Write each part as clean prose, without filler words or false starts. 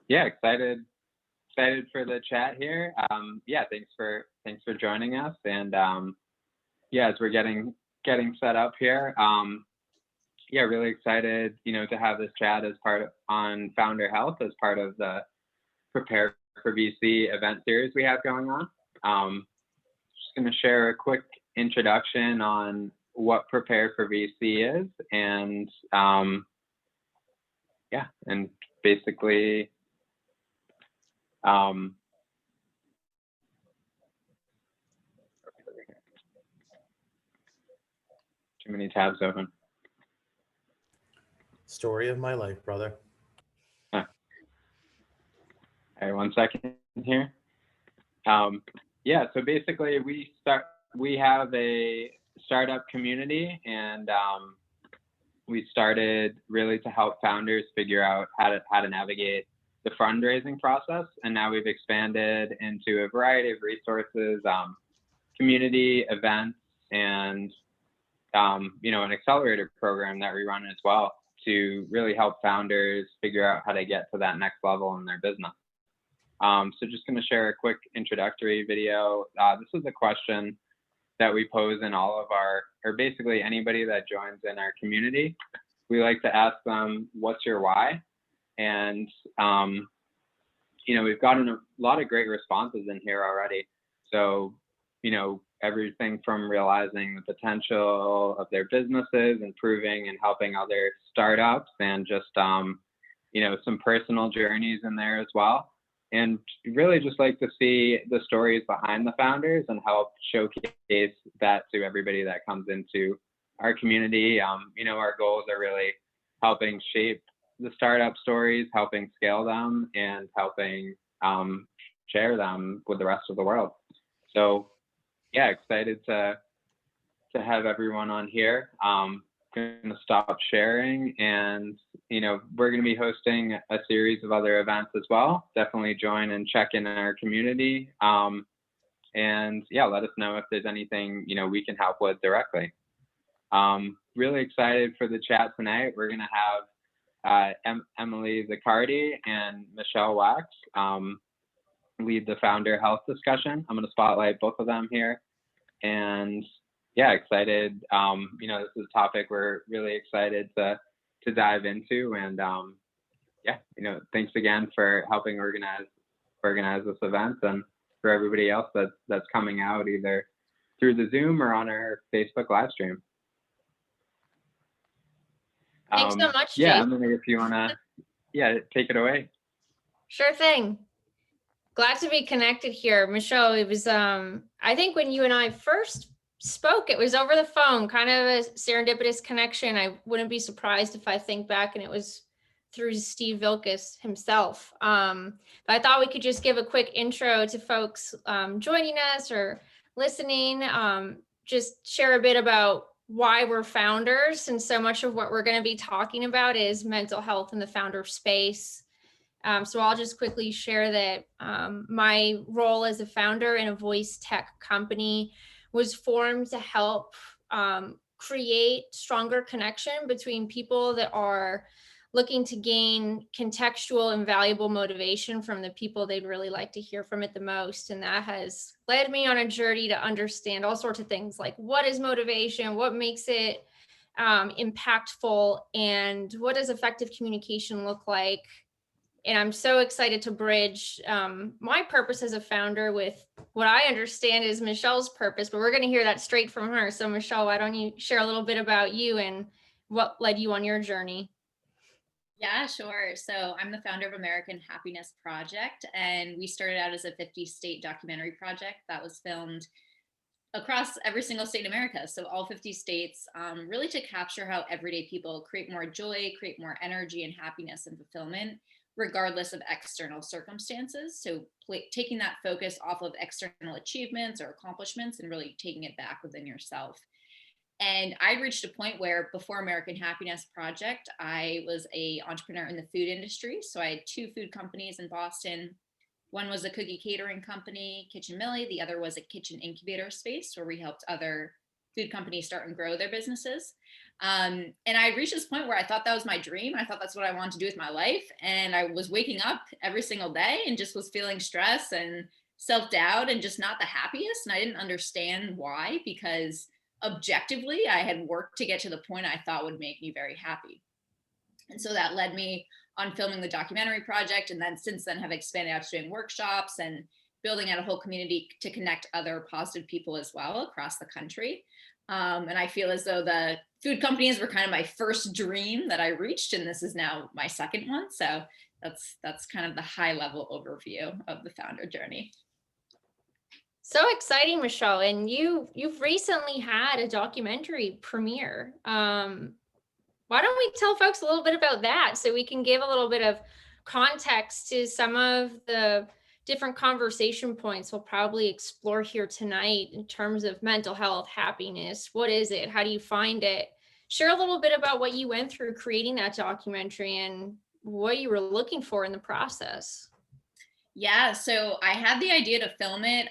Yeah, excited for the chat here. Yeah, thanks for joining us. And yeah, as we're getting set up here, yeah, really excited, to have this chat as part of on Founder Health as part of the Prepare for VC event series we have going on. Just going to share a quick introduction on what Prepare for VC is, and yeah, and basically, too many tabs open. Story of my life, brother. All right, 1 second here. Yeah, so basically we have a startup community, and we started really to help founders figure out how to navigate the fundraising process. And now we've expanded into a variety of resources, community events, and an accelerator program that we run as well to really help founders figure out how to get to that next level in their business. So just going to share a quick introductory video. This is a question that we pose in all of or basically anybody that joins in our community. We like to ask them, what's your why? And, we've gotten a lot of great responses in here already. So, everything from realizing the potential of their businesses, improving and helping other startups, and just, some personal journeys in there as well. And really just like to see the stories behind the founders and help showcase that to everybody that comes into our community. Our goals are really helping shape the startup stories, helping scale them, and helping share them with the rest of the world. So yeah, excited to have everyone on here. Going to stop sharing, and we're going to be hosting a series of other events as well. Definitely join and check in our community, and yeah, let us know if there's anything we can help with directly. Really excited for the chat tonight. We're going to have Emily Zaccardi and Michelle Wax lead the founder health discussion. I'm going to spotlight both of them here, and yeah, excited. This is a topic we're really excited to dive into, and yeah, thanks again for helping organize this event, and for everybody else that's coming out either through the Zoom or on our Facebook live stream. Thanks so much, yeah, Jason. Emily, if you wanna, take it away. Sure thing. Glad to be connected here, Michelle. It was I think when you and I first spoke, it was over the phone, kind of a serendipitous connection. I wouldn't be surprised if I think back and it was through Steve Vilkes himself. But I thought we could just give a quick intro to folks joining us or listening, just share a bit about why we're founders. And so much of what we're going to be talking about is mental health in the founder space. So I'll just quickly share that my role as a founder in a voice tech company was formed to help create stronger connection between people that are looking to gain contextual and valuable motivation from the people they'd really like to hear from it the most. And that has led me on a journey to understand all sorts of things like what is motivation, what makes it impactful, and what does effective communication look like. And I'm so excited to bridge my purpose as a founder with what I understand is Michelle's purpose, but we're going to hear that straight from her. So Michelle, why don't you share a little bit about you and what led you on your journey? Yeah, sure. So I'm the founder of American Happiness Project, and we started out as a 50-state documentary project that was filmed across every single state in America. So all 50 states, really to capture how everyday people create more joy, create more energy and happiness and fulfillment, regardless of external circumstances. So taking that focus off of external achievements or accomplishments and really taking it back within yourself. And I reached a point where before American Happiness Project, I was an entrepreneur in the food industry. So I had 2 food companies in Boston. One was a cookie catering company, Kitchen Millie. The other was a kitchen incubator space where we helped other food companies start and grow their businesses. And I reached this point where I thought that was my dream. I thought that's what I wanted to do with my life. And I was waking up every single day and just was feeling stress and self-doubt and just not the happiest. And I didn't understand why, because objectively, I had worked to get to the point I thought would make me very happy. And so that led me on filming the documentary project. And then since then have expanded out to doing workshops and building out a whole community to connect other positive people as well across the country. And I feel as though the food companies were kind of my first dream that I reached, and this is now my second one. So that's kind of the high level overview of the founder journey. So exciting, Michelle. And you've recently had a documentary premiere. Why don't we tell folks a little bit about that so we can give a little bit of context to some of the different conversation points we'll probably explore here tonight in terms of mental health, happiness. What is it? How do you find it? Share a little bit about what you went through creating that documentary and what you were looking for in the process. Yeah, so I had the idea to film it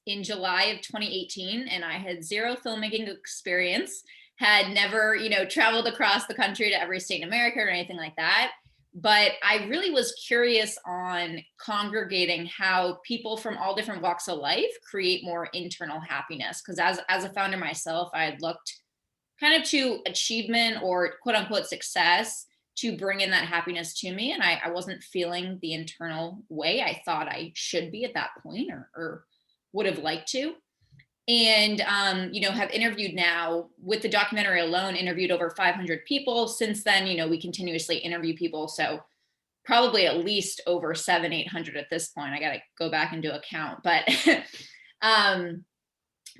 in July of 2018, and I had zero filmmaking experience, had never, traveled across the country to every state in America or anything like that. But I really was curious on congregating how people from all different walks of life create more internal happiness. Because as a founder myself, I had looked kind of to achievement or quote unquote success to bring in that happiness to me. And I wasn't feeling the internal way I thought I should be at that point or would have liked to. And, have interviewed now with the documentary alone, interviewed over 500 people. Since then, we continuously interview people. So probably at least over 700-800 at this point. I got to go back and do a count, but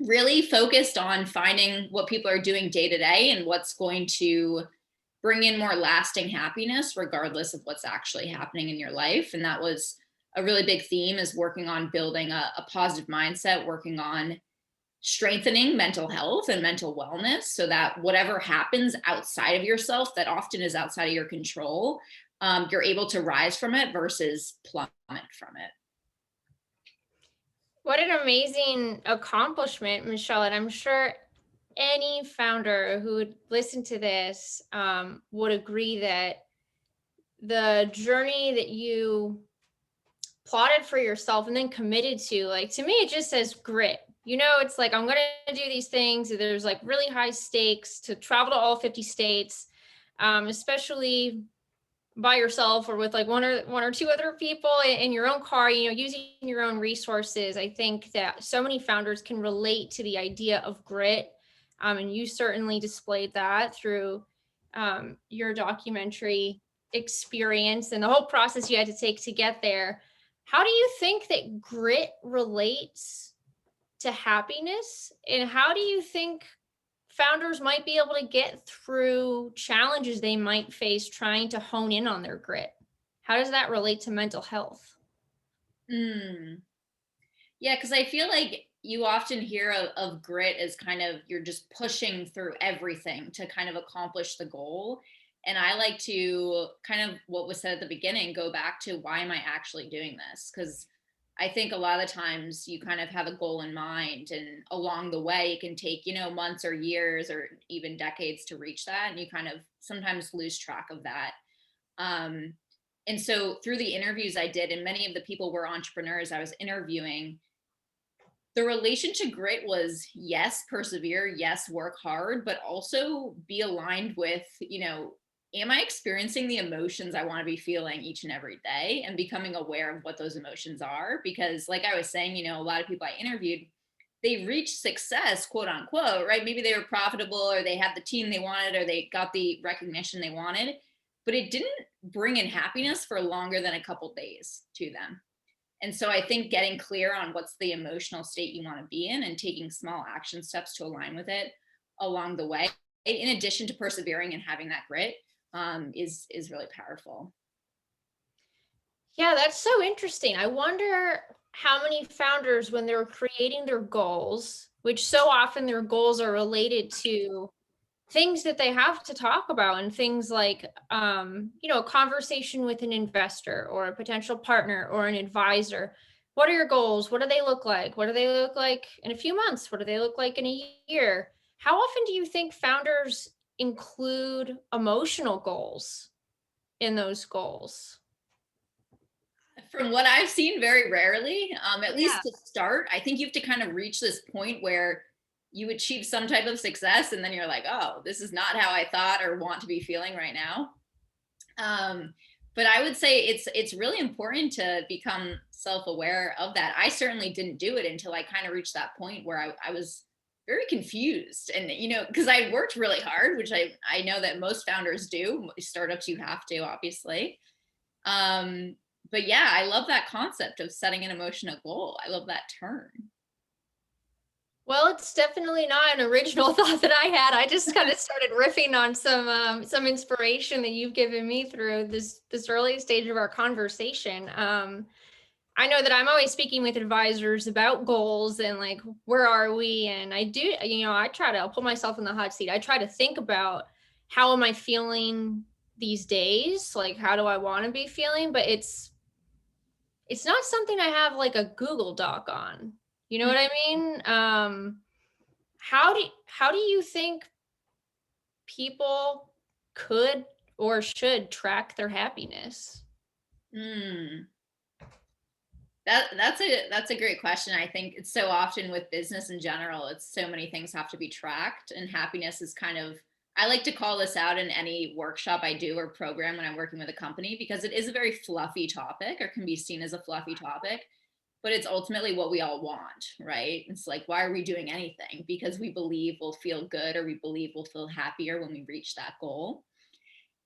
really focused on finding what people are doing day to day and what's going to bring in more lasting happiness, regardless of what's actually happening in your life. And that was a really big theme, is working on building a positive mindset, working on strengthening mental health and mental wellness so that whatever happens outside of yourself that often is outside of your control, you're able to rise from it versus plummet from it. What an amazing accomplishment, Michelle. And I'm sure any founder who would listen to this would agree that the journey that you plotted for yourself and then committed to, like, to me, it just says grit. It's like, I'm going to do these things. There's like really high stakes to travel to all 50 states, especially by yourself or with like one or two other people in your own car, using your own resources. I think that so many founders can relate to the idea of grit. And you certainly displayed that through your documentary experience and the whole process you had to take to get there. How do you think that grit relates to happiness? And how do you think founders might be able to get through challenges they might face trying to hone in on their grit? How does that relate to mental health? Yeah, because I feel like you often hear of grit as kind of you're just pushing through everything to kind of accomplish the goal. And I like to kind of what was said at the beginning, go back to why am I actually doing this? Because I think a lot of times you kind of have a goal in mind, and along the way it can take, months or years or even decades to reach that. And you kind of sometimes lose track of that. And so through the interviews I did, and many of the people were entrepreneurs I was interviewing, the relation to grit was, yes, persevere, yes, work hard, but also be aligned with, am I experiencing the emotions I want to be feeling each and every day, and becoming aware of what those emotions are? Because like I was saying, a lot of people I interviewed, they reached success, quote unquote, right? Maybe they were profitable or they had the team they wanted or they got the recognition they wanted, but it didn't bring in happiness for longer than a couple days to them. And so I think getting clear on what's the emotional state you want to be in and taking small action steps to align with it along the way, in addition to persevering and having that grit, is really powerful. Yeah, that's so interesting. I wonder how many founders, when they're creating their goals, which so often their goals are related to things that they have to talk about, and things like, a conversation with an investor or a potential partner or an advisor. What are your goals? What do they look like? What do they look like in a few months? What do they look like in a year? How often do you think founders include emotional goals in those goals? From what I've seen, very rarely, at Yeah. least to start. I think you have to kind of reach this point where you achieve some type of success and then you're like, oh, this is not how I thought or want to be feeling right now. But I would say it's really important to become self-aware of that. I certainly didn't do it until I kind of reached that point where I was very confused. And, because I worked really hard, which I know that most founders do. Startups, you have to, obviously. But yeah, I love that concept of setting an emotional goal. I love that term. Well, it's definitely not an original thought that I had. I just kind of started riffing on some inspiration that you've given me through this early stage of our conversation. I know that I'm always speaking with advisors about goals and like, where are we? And I do, I'll put myself in the hot seat. I try to think about how am I feeling these days? Like, how do I want to be feeling? But it's not something I have like a Google Doc on. You know what I mean? How do you think people could or should track their happiness? That's a great question. I think it's so often with business in general, it's so many things have to be tracked, and happiness is kind of, I like to call this out in any workshop I do or program when I'm working with a company, because it is a very fluffy topic, or can be seen as a fluffy topic, but it's ultimately what we all want, right? It's like, why are we doing anything? Because we believe we'll feel good, or we believe we'll feel happier when we reach that goal.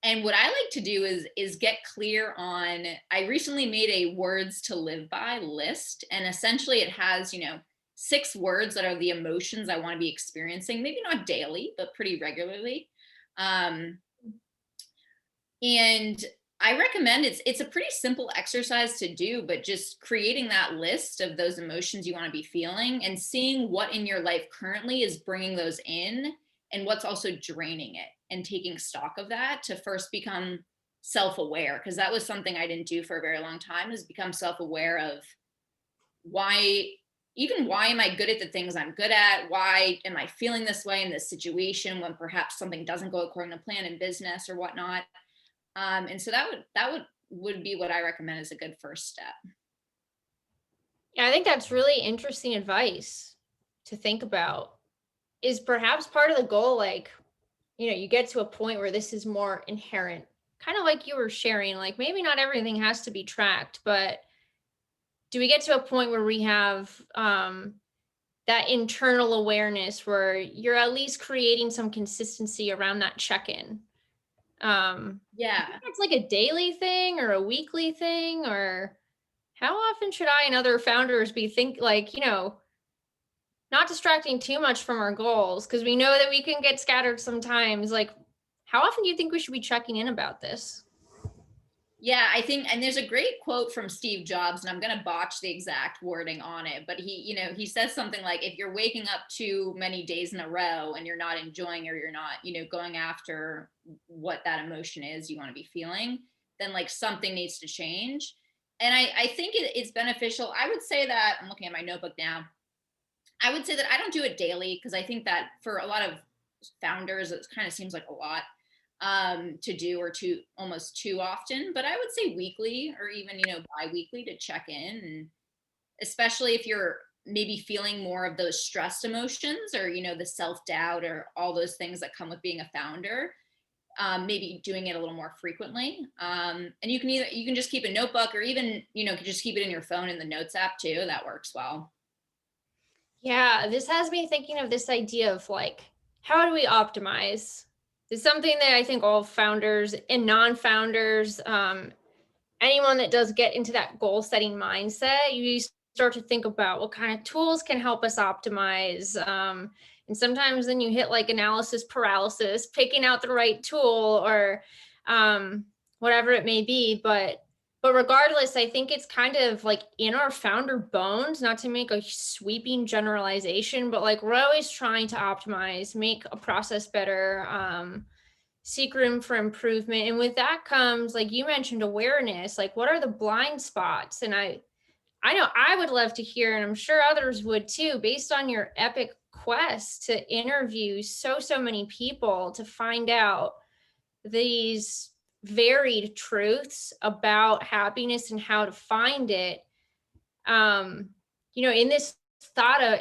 And what I like to do is get clear on, I recently made a words to live by list, and essentially it has, 6 words that are the emotions I want to be experiencing, maybe not daily, but pretty regularly. And I recommend, it's a pretty simple exercise to do, but just creating that list of those emotions you want to be feeling and seeing what in your life currently is bringing those in and what's also draining it, and taking stock of that to first become self-aware, because that was something I didn't do for a very long time, is become self-aware of why am I good at the things I'm good at? Why am I feeling this way in this situation when perhaps something doesn't go according to plan in business or whatnot? And so that would be what I recommend as a good first step. Yeah, I think that's really interesting advice to think about. Is perhaps part of the goal, like, you get to a point where this is more inherent, kind of like you were sharing, like maybe not everything has to be tracked, but do we get to a point where we have that internal awareness where you're at least creating some consistency around that check-in? Yeah. It's like a daily thing or a weekly thing, or how often should I and other founders be not distracting too much from our goals, because we know that we can get scattered sometimes. Like, how often do you think we should be checking in about this? Yeah, I think, and there's a great quote from Steve Jobs, and I'm going to botch the exact wording on it, but he says something like, if you're waking up too many days in a row and you're not enjoying, or you're not, going after what that emotion is you want to be feeling, then like something needs to change. And I think it's beneficial. I would say that, I'm looking at my notebook now, I would say that I don't do it daily, because I think that for a lot of founders, it kind of seems like a lot to do, or almost too often. But I would say weekly, or even, bi-weekly, to check in. And especially if you're maybe feeling more of those stressed emotions, or, the self-doubt, or all those things that come with being a founder, maybe doing it a little more frequently. And you can just keep a notebook, or even, just keep it in your phone in the notes app too. That works well. Yeah, this has me thinking of this idea of like, how do we optimize? It's something that I think all founders and non-founders, anyone that does get into that goal setting mindset, you start to think about what kind of tools can help us optimize. And sometimes then you hit like analysis paralysis, picking out the right tool, or whatever it may be. But regardless, I think it's kind of like in our founder bones, not to make a sweeping generalization, but like we're always trying to optimize, make a process better, seek room for improvement. And with that comes, like you mentioned, awareness, like what are the blind spots? And I I know I would love to hear, and I'm sure others would too, based on your epic quest to interview so many people to find out these varied truths about happiness and how to find it. In this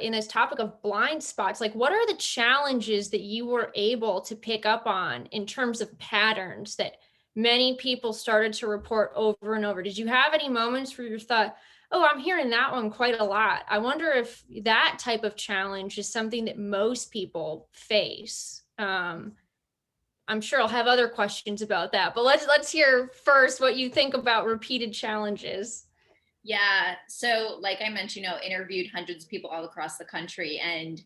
in this topic of blind spots, like what are the challenges that you were able to pick up on in terms of patterns that many people started to report over and over? Did you have any moments where you thought, oh, I'm hearing that one quite a lot? I wonder if that type of challenge is something that most people face. I'm sure I'll have other questions about that, but let's hear first what you think about repeated challenges. Yeah. So like I mentioned, interviewed hundreds of people all across the country, and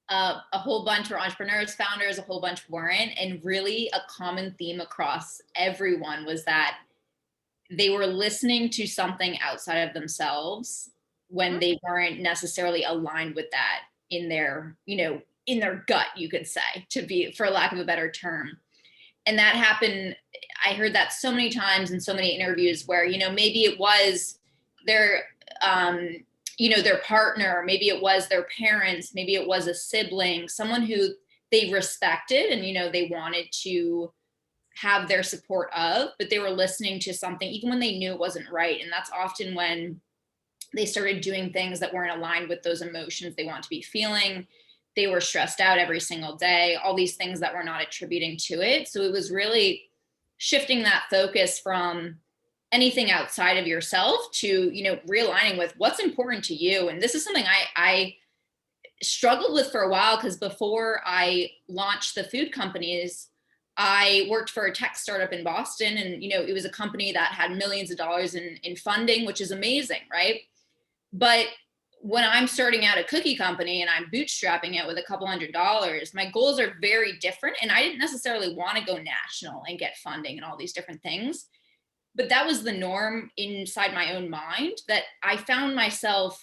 a whole bunch were entrepreneurs, founders, a whole bunch weren't. And really a common theme across everyone was that they were listening to something outside of themselves when they weren't necessarily aligned with that in their, in their gut, you could say, to be, for lack of a better term. And that happened. I heard that so many times in so many interviews where, maybe it was their, their partner, maybe it was their parents, maybe it was a sibling, someone who they respected and, they wanted to have their support of, but they were listening to something even when they knew it wasn't right. And that's often when they started doing things that weren't aligned with those emotions they want to be feeling. They were stressed out every single day, all these things that were not attributing to it. So it was really shifting that focus from anything outside of yourself to, realigning with what's important to you. And this is something I struggled with for a while, because before I launched the food companies, I worked for a tech startup in Boston, and it was a company that had millions of dollars in funding, which is amazing, right? But when I'm starting out a cookie company and I'm bootstrapping it with a couple $100s, my goals are very different. And I didn't necessarily want to go national and get funding and all these different things. But that was the norm inside my own mind, that I found myself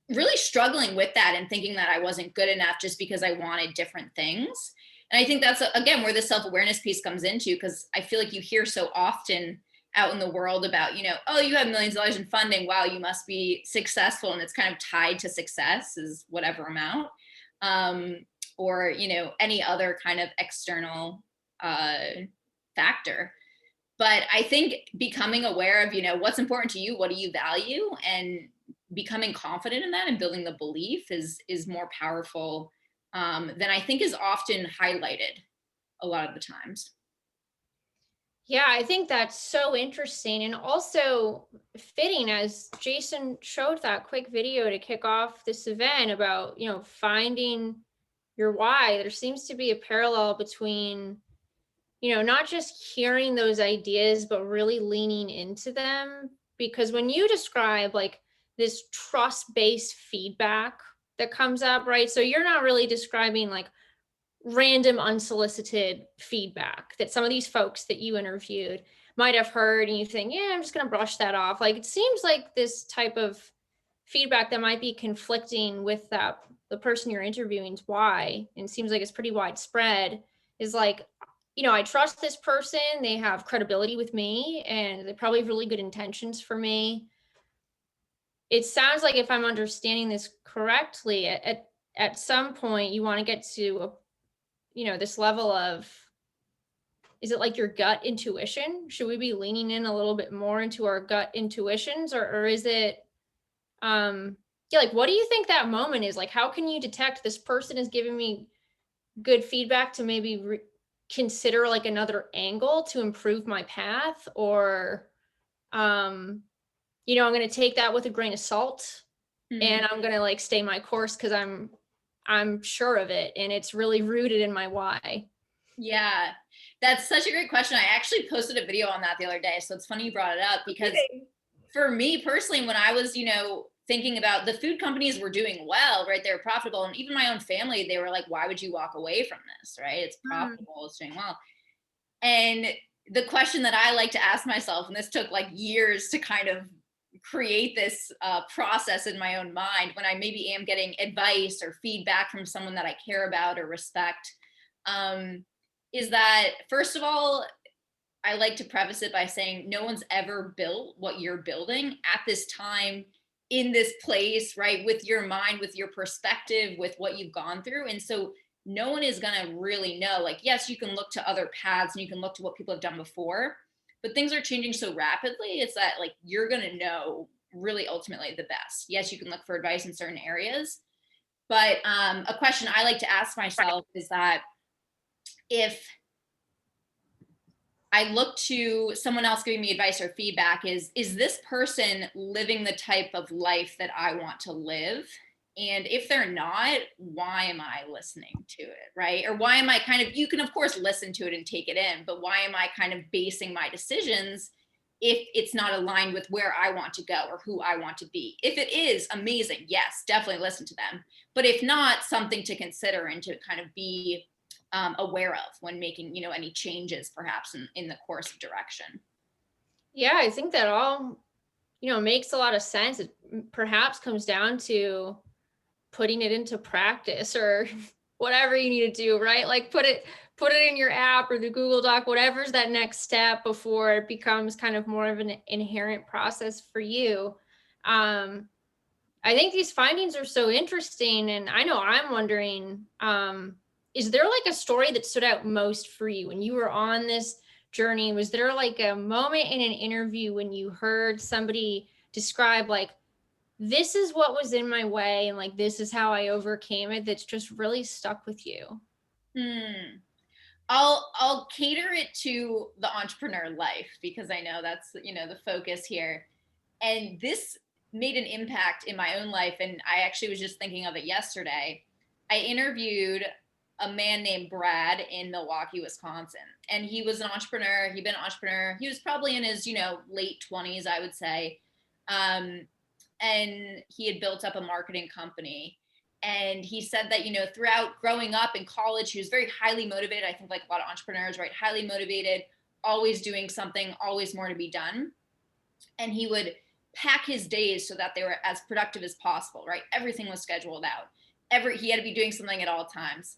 really struggling with that and thinking that I wasn't good enough just because I wanted different things. And I think that's, again, where the self-awareness piece comes into, because I feel like you hear so often out in the world about, oh, you have millions of dollars in funding, wow, you must be successful. And it's kind of tied to success is whatever amount, or, any other kind of external factor. But I think becoming aware of, what's important to you, what do you value, and becoming confident in that and building the belief is more powerful than I think is often highlighted a lot of the times. Yeah, I think that's so interesting and also fitting, as Jason showed that quick video to kick off this event about, finding your why. There seems to be a parallel between, not just hearing those ideas, but really leaning into them. Because when you describe like this trust-based feedback that comes up, right? So you're not really describing like random unsolicited feedback that some of these folks that you interviewed might have heard and you think, yeah, I'm just going to brush that off. Like, it seems like this type of feedback that might be conflicting with the person you're interviewing's why, and it seems like it's pretty widespread, is like, I trust this person, they have credibility with me, and they probably have really good intentions for me. It sounds like, if I'm understanding this correctly, at some point you want to get to this level of, is it like your gut intuition? Should we be leaning in a little bit more into our gut intuitions, or is it, like, what do you think that moment is? Like, how can you detect this person is giving me good feedback to maybe consider like another angle to improve my path, or, I'm going to take that with a grain of salt, and I'm going to like stay my course because I'm sure of it and it's really rooted in my why. Yeah, that's such a great question. I actually posted a video on that the other day. So it's funny you brought it up, because for me personally, when I was, thinking about, the food companies were doing well, right? They were profitable. And even my own family, they were like, why would you walk away from this, right? It's profitable, it's doing well. And the question that I like to ask myself, and this took like years to kind of create this process in my own mind, when I maybe am getting advice or feedback from someone that I care about or respect, is that, first of all, I like to preface it by saying no one's ever built what you're building at this time, in this place, right? With your mind, with your perspective, with what you've gone through. And so no one is going to really know. Like, yes, you can look to other paths and you can look to what people have done before, but things are changing so rapidly. It's that like you're going to know really ultimately the best. Yes, you can look for advice in certain areas, but a question I like to ask myself is that if I look to someone else giving me advice or feedback, is this person living the type of life that I want to live? And if they're not, why am I listening to it, right? Or why am I kind of, you can of course listen to it and take it in, but why am I kind of basing my decisions if it's not aligned with where I want to go or who I want to be? If it is, amazing, yes, definitely listen to them. But if not, something to consider and to kind of be aware of when making, any changes perhaps in the course of direction. Yeah, I think that all, makes a lot of sense. It perhaps comes down to putting it into practice or whatever you need to do, right? Like put it in your app or the Google Doc, whatever's that next step before it becomes kind of more of an inherent process for you. I think these findings are so interesting, and I know I'm wondering, is there like a story that stood out most for you when you were on this journey? Was there like a moment in an interview when you heard somebody describe like, this is what was in my way and like this is how I overcame it, that's just really stuck with you? I'll cater it to the entrepreneur life because I know that's the focus here. And this made an impact in my own life. And I actually was just thinking of it yesterday. I interviewed a man named Brad in Milwaukee, Wisconsin. And he was an entrepreneur. He'd been an entrepreneur. He was probably in his, late 20s, I would say. And he had built up a marketing company. And he said that, throughout growing up in college, he was very highly motivated. I think like a lot of entrepreneurs, right? Highly motivated, always doing something, always more to be done. And he would pack his days so that they were as productive as possible, right? Everything was scheduled out. He had to be doing something at all times.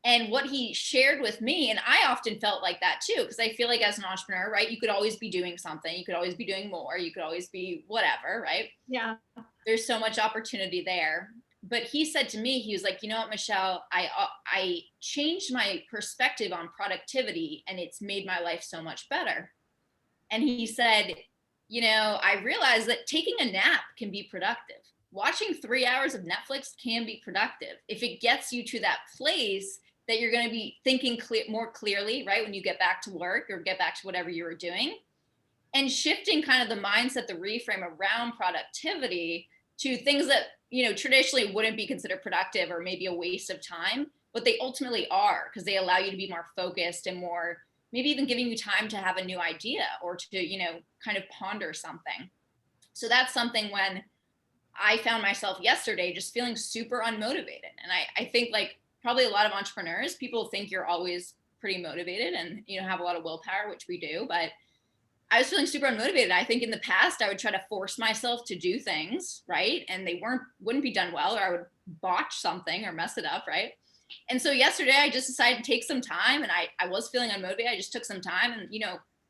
And what he shared with me, and I often felt like that too, because I feel like as an entrepreneur, right, you could always be doing something. You could always be doing more. You could always be whatever, right? Yeah. There's so much opportunity there. But he said to me, he was like, you know what, Michelle, I changed my perspective on productivity and it's made my life so much better. And he said, I realized that taking a nap can be productive. Watching 3 hours of Netflix can be productive if it gets you to that place that you're going to be thinking more clearly, right? When you get back to work or get back to whatever you were doing, and shifting kind of the mindset, the reframe around productivity to things that, traditionally wouldn't be considered productive or maybe a waste of time, but they ultimately are because they allow you to be more focused and more, maybe even giving you time to have a new idea or to, kind of ponder something. So that's something when I found myself yesterday just feeling super unmotivated. And I think like probably a lot of entrepreneurs, people think you're always pretty motivated and, have a lot of willpower, which we do, but I was feeling super unmotivated. I think in the past I would try to force myself to do things, right? And they wouldn't be done well, or I would botch something or mess it up, right? And so yesterday I just decided to take some time, and I was feeling unmotivated. I just took some time, and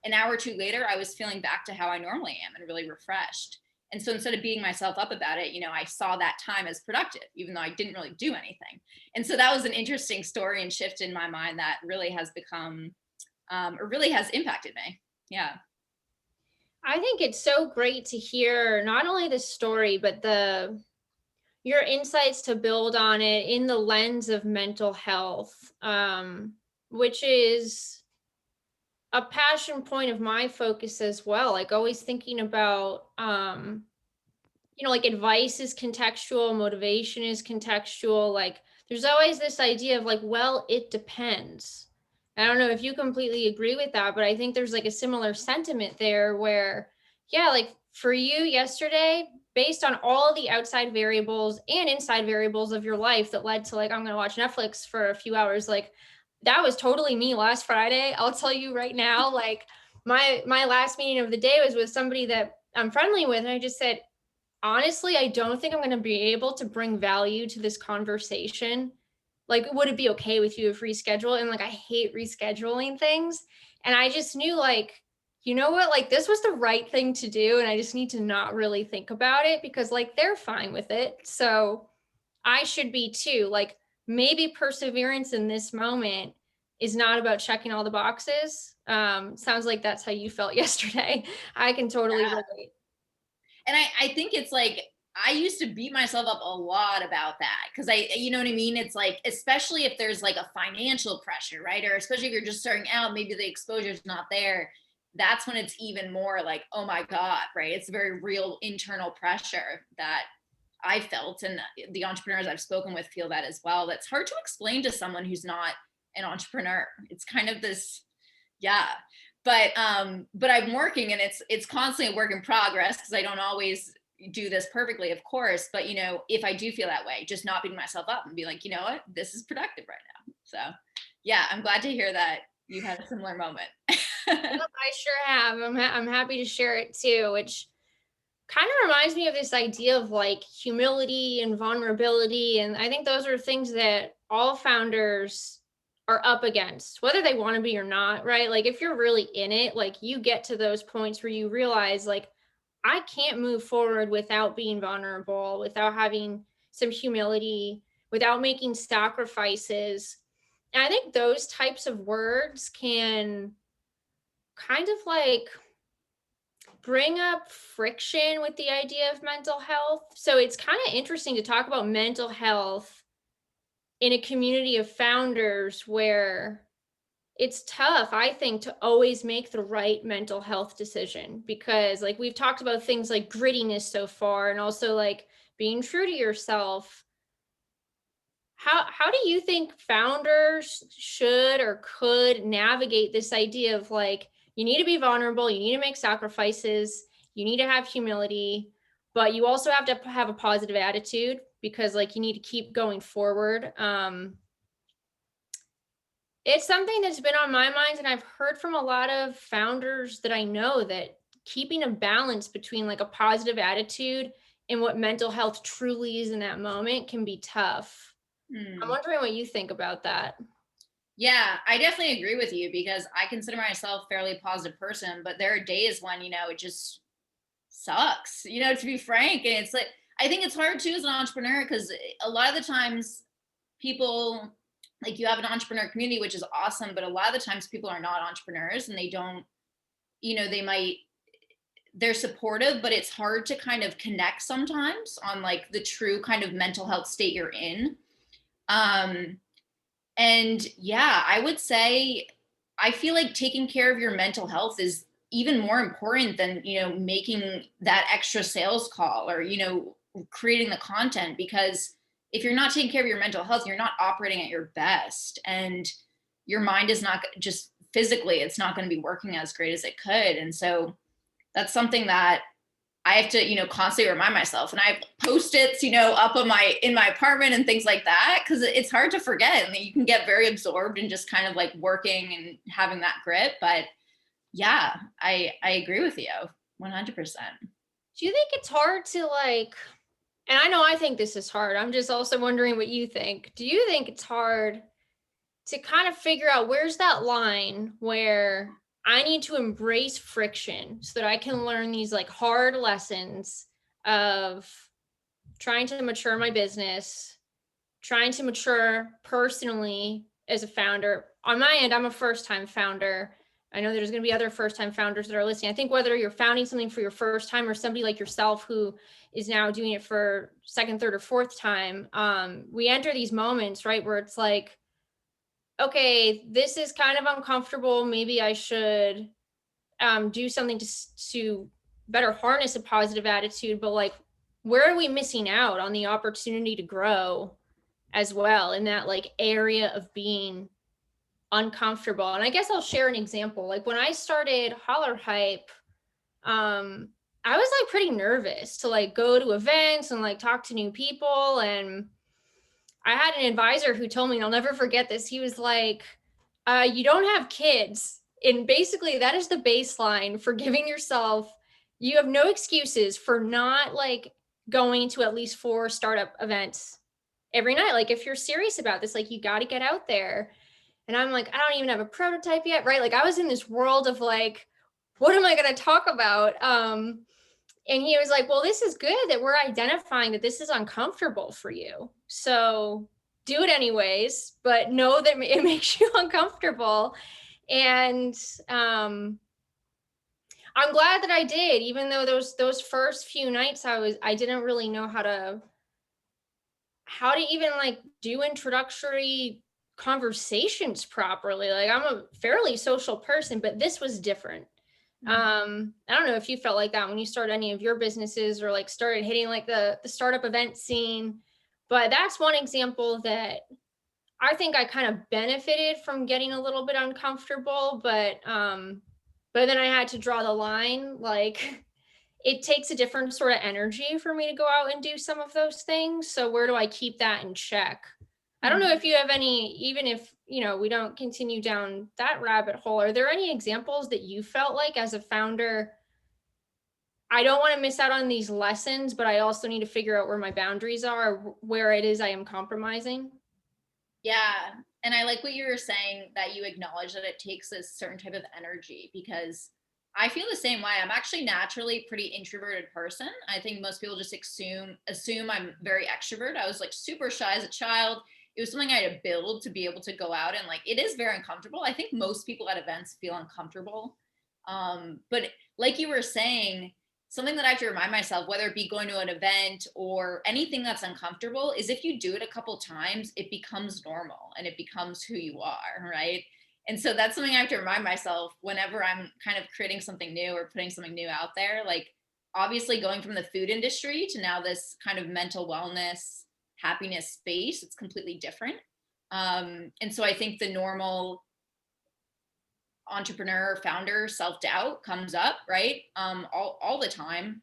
an hour or two later, I was feeling back to how I normally am and really refreshed. And so instead of beating myself up about it, I saw that time as productive, even though I didn't really do anything. And so that was an interesting story and shift in my mind that really has become, or really has impacted me. Yeah. I think it's so great to hear not only the story, but your insights to build on it in the lens of mental health, which is a passion point of my focus as well. Like always thinking about, like advice is contextual, motivation is contextual. Like there's always this idea of like, well, it depends. I don't know if you completely agree with that, but I think there's like a similar sentiment there where, yeah, like for you yesterday, based on all the outside variables and inside variables of your life that led to like, I'm going to watch Netflix for a few hours. Like that was totally me last Friday. I'll tell you right now, like my last meeting of the day was with somebody that I'm friendly with. And I just said, honestly, I don't think I'm going to be able to bring value to this conversation. Like, would it be okay with you if reschedule? And like, I hate rescheduling things. And I just knew like, you know what, like this was the right thing to do. And I just need to not really think about it because like they're fine with it. So I should be too. Like maybe perseverance in this moment is not about checking all the boxes. Sounds like that's how you felt yesterday. I can totally relate. And I think it's like, I used to beat myself up a lot about that because you know what I mean? It's like, especially if there's like a financial pressure, right? Or especially if you're just starting out, maybe the exposure is not there. That's when it's even more like, oh my God, right? It's very real internal pressure that I felt. And the entrepreneurs I've spoken with feel that as well. That's hard to explain to someone who's not an entrepreneur. It's kind of this, yeah. But I'm working, and it's constantly a work in progress because I don't always do this perfectly, of course. But you know, if I do feel that way, just not beating myself up and be like, you know what, this is productive right now. So yeah, I'm glad to hear that you had a similar moment. Yep, I sure have. I'm happy to share it too, which kind of reminds me of this idea of like humility and vulnerability. And I think those are things that all founders are up against, whether they want to be or not, right? Like if you're really in it, like you get to those points where you realize like, I can't move forward without being vulnerable, without having some humility, without making sacrifices. And I think those types of words can kind of like bring up friction with the idea of mental health. So it's kind of interesting to talk about mental health in a community of founders where it's tough, I think, to always make the right mental health decision because like we've talked about things like grittiness so far and also like being true to yourself. How do you think founders should or could navigate this idea of like, you need to be vulnerable, you need to make sacrifices, you need to have humility, but you also have to have a positive attitude because like you need to keep going forward. It's something that's been on my mind, and I've heard from a lot of founders that I know that keeping a balance between like a positive attitude and what mental health truly is in that moment can be tough. I'm wondering what you think about that. Yeah, I definitely agree with you because I consider myself a fairly positive person, but there are days when, you know, it just sucks, you know, to be frank. And it's like, I think it's hard too as an entrepreneur because a lot of the times people, like you have an entrepreneur community, which is awesome, but a lot of the times people are not entrepreneurs and they don't, you know, they're supportive, but it's hard to kind of connect sometimes on like the true kind of mental health state you're in. And yeah, I would say I feel like taking care of your mental health is even more important than, you know, making that extra sales call or, you know, creating the content, because if you're not taking care of your mental health, you're not operating at your best, and your mind is not just physically, it's not going to be working as great as it could. And so that's something that I have to, you know, constantly remind myself. And I have Post-its, you know, up on in my apartment and things like that, because it's hard to forget. And you can get very absorbed in just kind of like working and having that grit. But yeah, I agree with you 100%. Do you think it's hard to like, and I know I think this is hard, I'm just also wondering what you think. Do you think it's hard to kind of figure out where's that line where I need to embrace friction so that I can learn these like hard lessons of trying to mature my business, trying to mature personally as a founder. On my end, I'm a first-time founder. I know there's going to be other first-time founders that are listening. I think whether you're founding something for your first time or somebody like yourself who is now doing it for second, third, or fourth time, we enter these moments, right, where it's like, okay, this is kind of uncomfortable. Maybe I should do something to better harness a positive attitude. But like, where are we missing out on the opportunity to grow as well in that like area of being uncomfortable? And I guess I'll share an example. Like when I started Hollarhype, I was like pretty nervous to like go to events and like talk to new people. And I had an advisor who told me, and I'll never forget this. He was like, you don't have kids. And basically that is the baseline for giving yourself, you have no excuses for not like going to at least 4 startup events every night. Like if you're serious about this, like you got to get out there. And I'm like, I don't even have a prototype yet, right? Like I was in this world of like, what am I going to talk about? And he was like, well, this is good that we're identifying that this is uncomfortable for you. So do it anyways, but know that it makes you uncomfortable. And I'm glad that I did, even though those first few nights I didn't really know how to even like do introductory conversations properly. Like I'm a fairly social person, but this was different. I don't know if you felt like that when you started any of your businesses or like started hitting like the startup event scene, but that's one example that I think I kind of benefited from getting a little bit uncomfortable, but then I had to draw the line. Like it takes a different sort of energy for me to go out and do some of those things. So where do I keep that in check? I don't know if you have any, even if, we don't continue down that rabbit hole, are there any examples that you felt like as a founder, I don't want to miss out on these lessons, but I also need to figure out where my boundaries are, or where it is I am compromising? Yeah. And I like what you were saying, that you acknowledge that it takes a certain type of energy, because I feel the same way. I'm actually naturally a pretty introverted person. I think most people just assume I'm very extrovert. I was like super shy as a child. It was something I had to build to be able to go out, and like it is very uncomfortable. I think most people at events feel uncomfortable. But like you were saying, something that I have to remind myself, whether it be going to an event or anything that's uncomfortable, is if you do it a couple times, it becomes normal and it becomes who you are, right? And so that's something I have to remind myself whenever I'm kind of creating something new or putting something new out there. Like obviously going from the food industry to now this kind of mental wellness, happiness space, it's completely different. And so I think the normal entrepreneur, founder self-doubt comes up, right? All the time.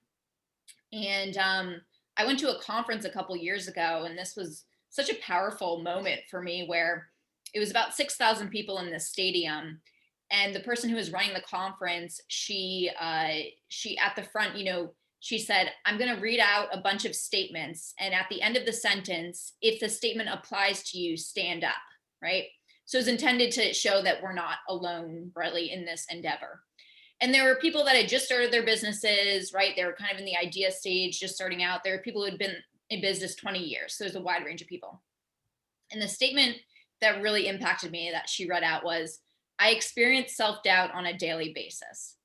And I went to a conference a couple years ago, and this was such a powerful moment for me, where it was about 6,000 people in this stadium. And the person who was running the conference, she at the front, she said, I'm going to read out a bunch of statements. And at the end of the sentence, if the statement applies to you, stand up, right? So it's intended to show that we're not alone, really, in this endeavor. And there were people that had just started their businesses, right? They were kind of in the idea stage, just starting out. There were people who had been in business 20 years. So there's a wide range of people. And the statement that really impacted me that she read out was, I experience self-doubt on a daily basis.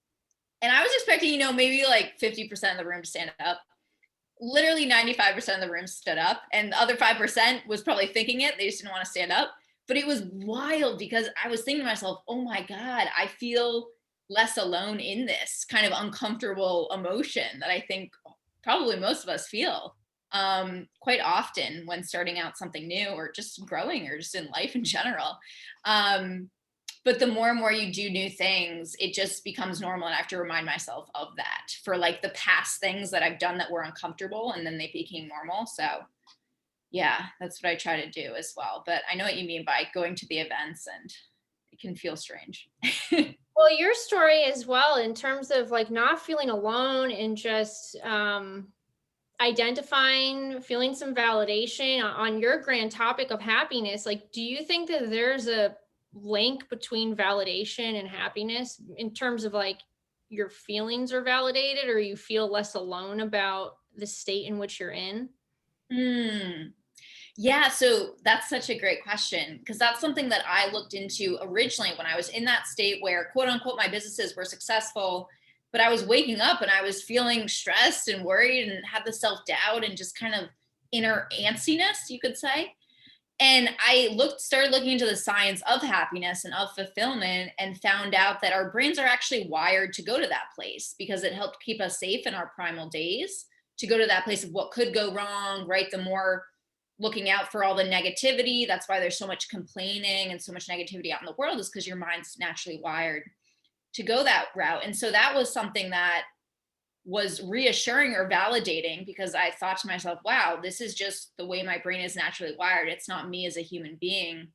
And I was expecting, maybe like 50% of the room to stand up. Literally 95% of the room stood up, and the other 5% was probably thinking it. They just didn't want to stand up. But it was wild, because I was thinking to myself, oh my God, I feel less alone in this kind of uncomfortable emotion that I think probably most of us feel quite often when starting out something new, or just growing, or just in life in general. But the more and more you do new things, it just becomes normal. And I have to remind myself of that for like the past things that I've done that were uncomfortable, and then they became normal. So yeah, that's what I try to do as well. But I know what you mean by going to the events, and it can feel strange. Well, your story as well, in terms of like not feeling alone and just identifying, feeling some validation on your grand topic of happiness. Like, do you think that there's a link between validation and happiness in terms of like your feelings are validated, or you feel less alone about the state in which you're in? Yeah, so that's such a great question, because that's something that I looked into originally when I was in that state where, quote unquote, my businesses were successful, but I was waking up and I was feeling stressed and worried and had the self-doubt and just kind of inner antsiness, you could say. And I started looking into the science of happiness and of fulfillment, and found out that our brains are actually wired to go to that place, because it helped keep us safe in our primal days, to go to that place of what could go wrong, right? The more looking out for all the negativity. That's why there's so much complaining and so much negativity out in the world, is because your mind's naturally wired to go that route. And so that was something that was reassuring or validating, because I thought to myself, wow, this is just the way my brain is naturally wired. It's not me as a human being.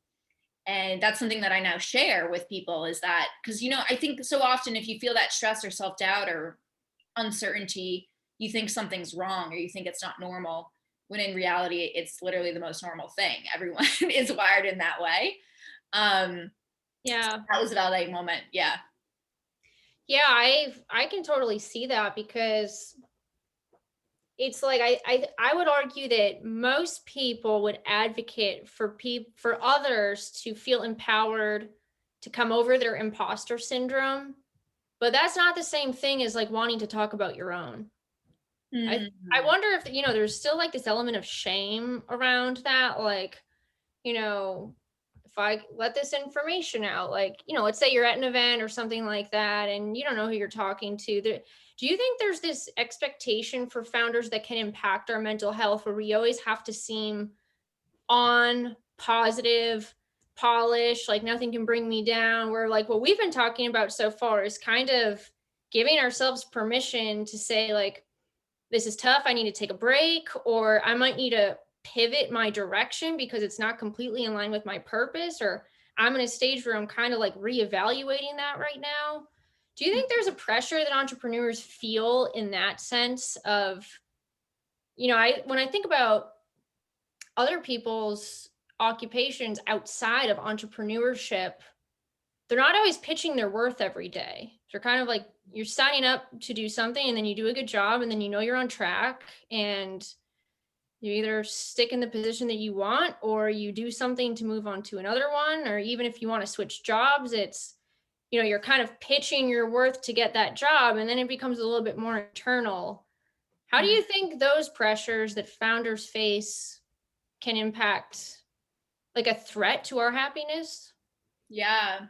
And that's something that I now share with people, is that, because, I think so often if you feel that stress or self-doubt or uncertainty, you think something's wrong, or you think it's not normal, when in reality, it's literally the most normal thing. Everyone is wired in that way. Yeah. That was a validating moment. Yeah. Yeah, I can totally see that, because it's like I would argue that most people would advocate for others to feel empowered to come over their imposter syndrome, but that's not the same thing as like wanting to talk about your own. I wonder if, there's still like this element of shame around that, like, if I let this information out, like, let's say you're at an event or something like that, and you don't know who you're talking to. Do you think there's this expectation for founders that can impact our mental health, where we always have to seem on, positive, polished, like nothing can bring me down? Where like what we've been talking about so far is kind of giving ourselves permission to say, like, this is tough, I need to take a break, or I might need to pivot my direction because it's not completely in line with my purpose, or I'm in a stage where I'm kind of like reevaluating that right now. Do you think there's a pressure that entrepreneurs feel in that sense of, when I think about other people's occupations outside of entrepreneurship, they're not always pitching their worth every day. They're kind of like, you're signing up to do something and then you do a good job and then you're on track, and you either stick in the position that you want or you do something to move on to another one. Or even if you want to switch jobs, it's, you're kind of pitching your worth to get that job, and then it becomes a little bit more internal. How do you think those pressures that founders face can impact, like, a threat to our happiness? Yeah.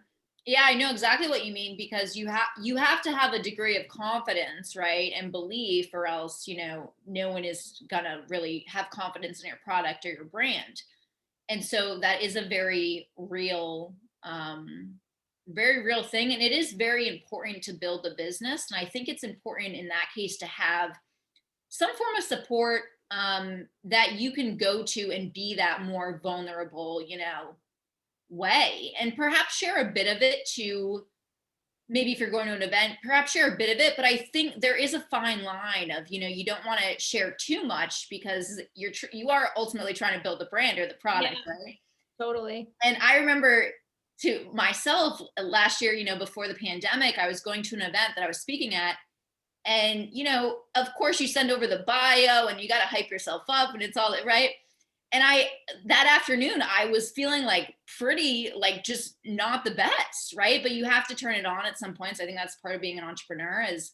Yeah, I know exactly what you mean, because you have to have a degree of confidence, right? And belief, or else, no one is gonna really have confidence in your product or your brand. And so that is a very real thing. And it is very important to build a business. And I think it's important in that case to have some form of support, that you can go to and be that more vulnerable, way, and perhaps share a bit of it to, maybe if you're going to an event, perhaps share a bit of it. But I think there is a fine line of, you don't want to share too much, because you are ultimately trying to build the brand or the product, Yeah. right? Totally. And I remember, to myself, last year, before the pandemic, I was going to an event that I was speaking at. And, of course you send over the bio and you got to hype yourself up and it's all right. And that afternoon, I was feeling like pretty, like, just not the best, right? But you have to turn it on at some points. I think that's part of being an entrepreneur, is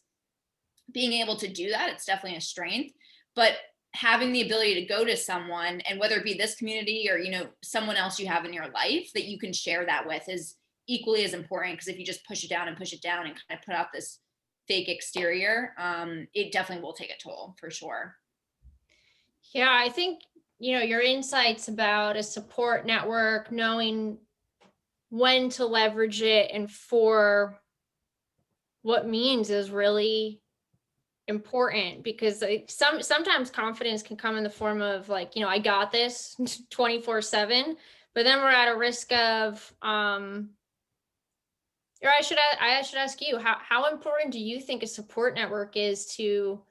being able to do that. It's definitely a strength. But having the ability to go to someone, and whether it be this community or, someone else you have in your life that you can share that with, is equally as important. Because if you just push it down and kind of put out this fake exterior, it definitely will take a toll, for sure. Yeah, I think, your insights about a support network, knowing when to leverage it and for what means, is really important, because sometimes confidence can come in the form of, like, I got this 24/7, but then we're at a risk of, or I should ask you, how important do you think a support network is to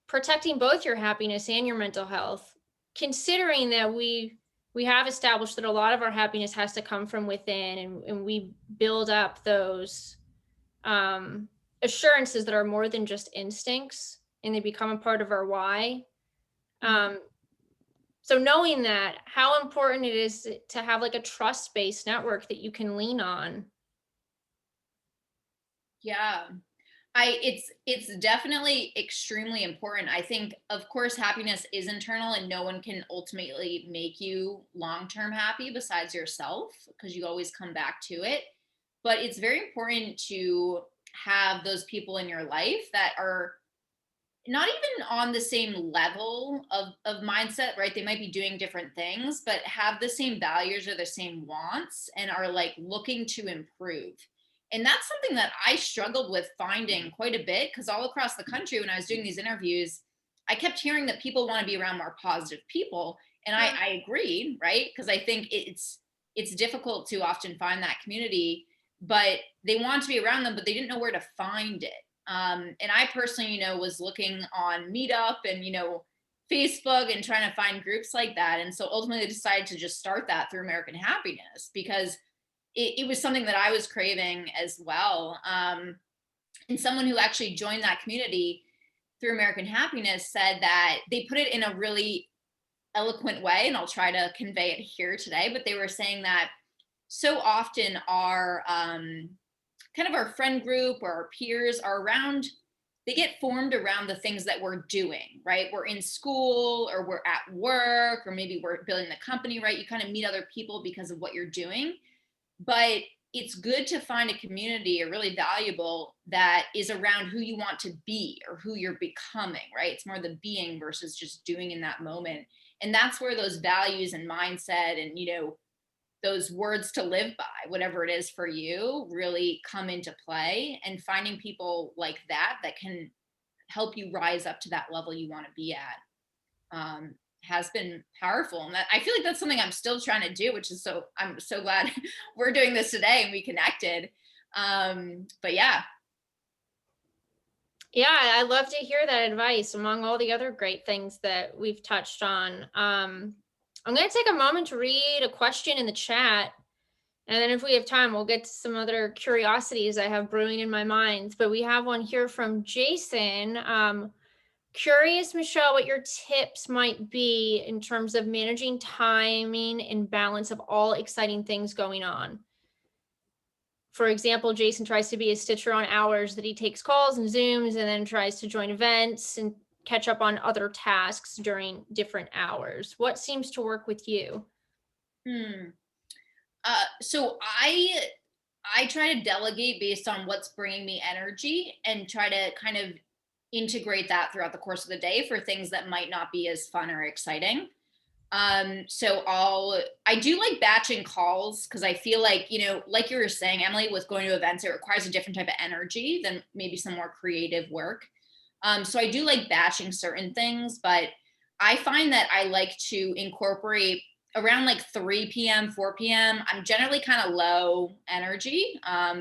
protecting both your happiness and your mental health, considering that we have established that a lot of our happiness has to come from within, and we build up those assurances that are more than just instincts, and they become a part of our why. So knowing that, how important it is to have like a trust-based network that you can lean on. Yeah. It's definitely extremely important. I think, of course, happiness is internal, and no one can ultimately make you long-term happy besides yourself, because you always come back to it. But it's very important to have those people in your life that are not even on the same level of mindset, right? They might be doing different things, but have the same values or the same wants, and are like looking to improve. And that's something that I struggled with finding quite a bit, because all across the country, when I was doing these interviews, I kept hearing that people want to be around more positive people. And I agreed, right? Because I think it's difficult to often find that community, but they want to be around them, but they didn't know where to find it. And I personally, was looking on Meetup and, Facebook and trying to find groups like that. And so ultimately I decided to just start that through American Happiness because it was something that I was craving as well. And someone who actually joined that community through American Happiness said that they put it in a really eloquent way, and I'll try to convey it here today, but they were saying that so often our kind of our friend group or our peers are around, they get formed around the things that we're doing, right? We're in school or we're at work or maybe we're building the company, right? You kind of meet other people because of what you're doing. But it's good to find a community or really valuable that is around who you want to be or who you're becoming, right? It's more the being versus just doing in that moment. And that's where those values and mindset and, you know, those words to live by, whatever it is for you, really come into play. And finding people like that that can help you rise up to that level you want to be at has been powerful. And I feel like that's something I'm still trying to do, which is I'm so glad we're doing this today and we connected. But yeah. Yeah, I love to hear that advice among all the other great things that we've touched on. I'm going to take a moment to read a question in the chat. And then if we have time, we'll get to some other curiosities I have brewing in my mind. But we have one here from Jason. Curious, Michelle, what your tips might be in terms of managing timing and balance of all exciting things going on. For example, Jason tries to be a stitcher on hours that he takes calls and Zooms and then tries to join events and catch up on other tasks during different hours. What seems to work with you? So I try to delegate based on what's bringing me energy and try to kind of integrate that throughout the course of the day for things that might not be as fun or exciting. So I do like batching calls because I feel like, you know, like you were saying, Emily, with going to events, it requires a different type of energy than maybe some more creative work. So I do like batching certain things, but I find that I like to incorporate around like 3 p.m., 4 p.m. I'm generally kind of low energy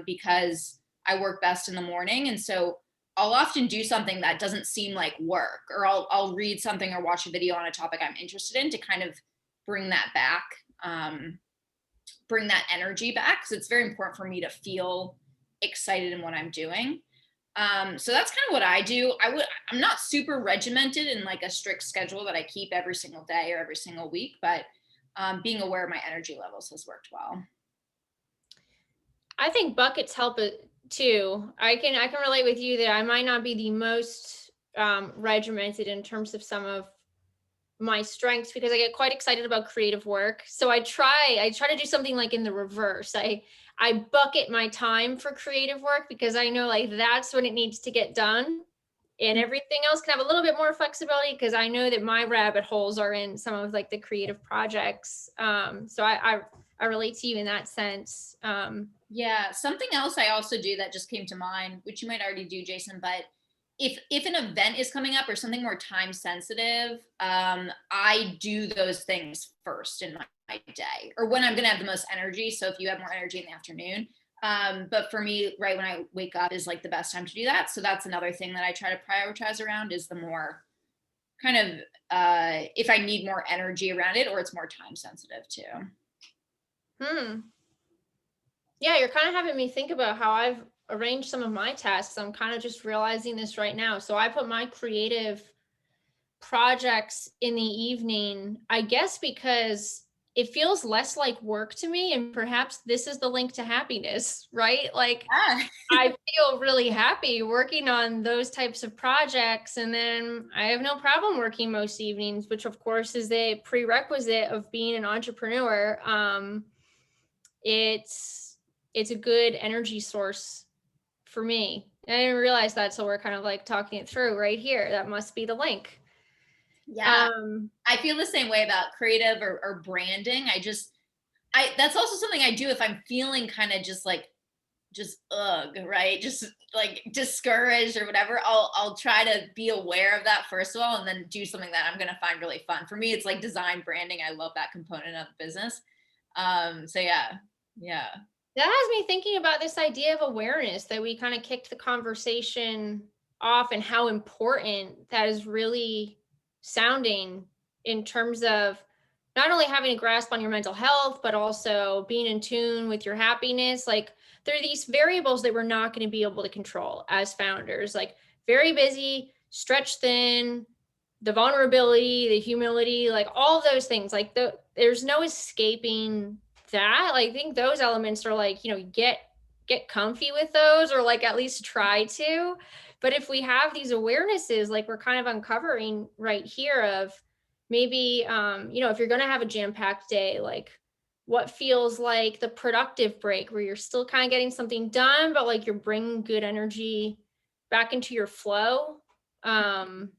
because I work best in the morning. And so I'll often do something that doesn't seem like work, or I'll read something or watch a video on a topic I'm interested in to kind of bring that back, bring that energy back. Because it's very important for me to feel excited in what I'm doing. So that's kind of what I do. I'm not super regimented in like a strict schedule that I keep every single day or every single week, but being aware of my energy levels has worked well. I think buckets help it too. I can relate with you that I might not be the most regimented in terms of some of my strengths because I get quite excited about creative work. So I try to do something like in the reverse. I bucket my time for creative work because I know like that's when it needs to get done. And everything else can have a little bit more flexibility because I know that my rabbit holes are in some of like the creative projects. So I relate to you in that sense. Yeah, something else I also do that just came to mind, which you might already do, Jason, but if an event is coming up or something more time sensitive, I do those things first in my day or when I'm going to have the most energy. So if you have more energy in the afternoon, but for me, right when I wake up is like the best time to do that. So that's another thing that I try to prioritize around is the more kind of, if I need more energy around it or it's more time sensitive too. Yeah, you're kind of having me think about how I've arranged some of my tasks. I'm kind of just realizing this right now. So I put my creative projects in the evening, I guess, because it feels less like work to me. And perhaps this is the link to happiness, right? Like I feel really happy working on those types of projects. And then I have no problem working most evenings, which of course is a prerequisite of being an entrepreneur. It's a good energy source for me. And I didn't realize that. So we're kind of like talking it through right here. That must be the link. Yeah. I feel the same way about creative or branding. That's also something I do if I'm feeling kind of just right? Just like discouraged or whatever. I'll try to be aware of that first of all, and then do something that I'm going to find really fun. For me, it's like design branding. I love that component of the business. So yeah. That has me thinking about this idea of awareness that we kind of kicked the conversation off and how important that is really sounding in terms of not only having a grasp on your mental health, but also being in tune with your happiness. Like there are these variables that we're not going to be able to control as founders, like very busy, stretched thin, the vulnerability, the humility, like all of those things, like there's no escaping that. Like, I think those elements are like, get comfy with those, or like at least try to. But if we have these awarenesses, like we're kind of uncovering right here of maybe, if you're going to have a jam-packed day, like what feels like the productive break where you're still kind of getting something done, but like you're bringing good energy back into your flow. I'm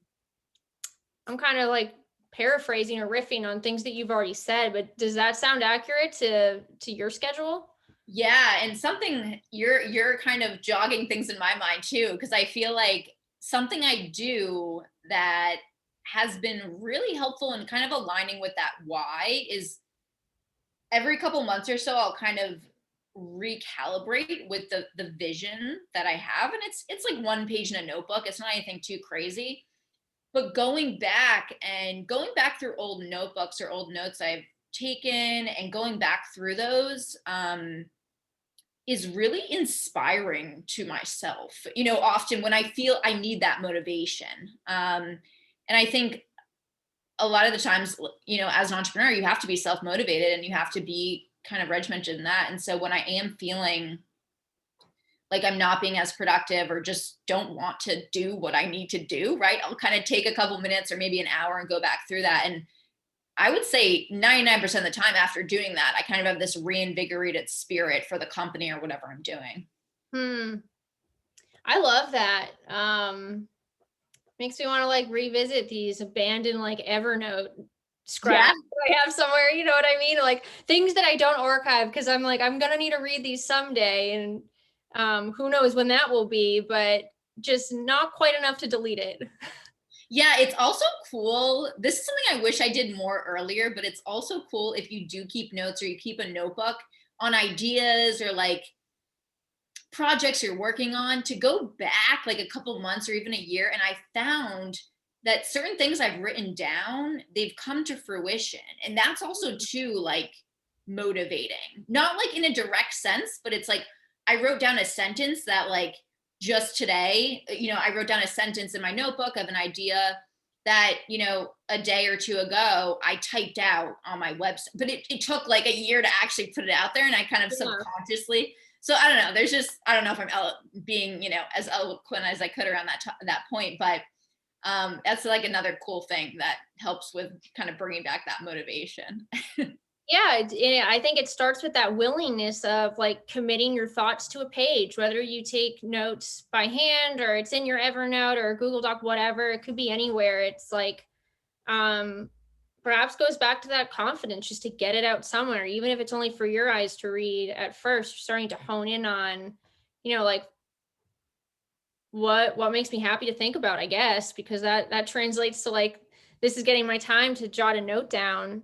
kind of like paraphrasing or riffing on things that you've already said, but does that sound accurate to your schedule? Yeah, and something you're kind of jogging things in my mind too, because I feel like something I do that has been really helpful in kind of aligning with that why is every couple months or so I'll kind of recalibrate with the vision that I have, and it's like one page in a notebook. It's not anything too crazy, but going back through old notebooks or old notes I've taken and going back through those is really inspiring to myself. Often when I feel I need that motivation. And I think a lot of the times, as an entrepreneur, you have to be self-motivated and you have to be kind of regimented in that. And so when I am feeling like I'm not being as productive or just don't want to do what I need to do, right, I'll kind of take a couple minutes or maybe an hour and go back through that. And I would say 99% of the time after doing that, I kind of have this reinvigorated spirit for the company or whatever I'm doing. I love that. Makes me want to like revisit these abandoned like Evernote scraps I have somewhere, you know what I mean? Like things that I don't archive because I'm like, I'm gonna need to read these someday, and who knows when that will be, but just not quite enough to delete it. Yeah, it's also cool. This is something I wish I did more earlier, but it's also cool if you do keep notes or you keep a notebook on ideas or like projects you're working on, to go back like a couple months or even a year. And I found that certain things I've written down, they've come to fruition. And that's also too like motivating, not like in a direct sense, but it's like I wrote down a sentence that like just today, I wrote down a sentence in my notebook of an idea that, a day or two ago I typed out on my website, but it took like a year to actually put it out there. And I kind of subconsciously, so I don't know, I don't know if I'm being, as eloquent as I could around that point, but that's like another cool thing that helps with kind of bringing back that motivation. Yeah, I think it starts with that willingness of like committing your thoughts to a page, whether you take notes by hand or it's in your Evernote or Google Doc, whatever, it could be anywhere. It's like, perhaps goes back to that confidence just to get it out somewhere, even if it's only for your eyes to read at first. You're starting to hone in on, like what makes me happy to think about, I guess, because that translates to like, this is getting my time to jot a note down.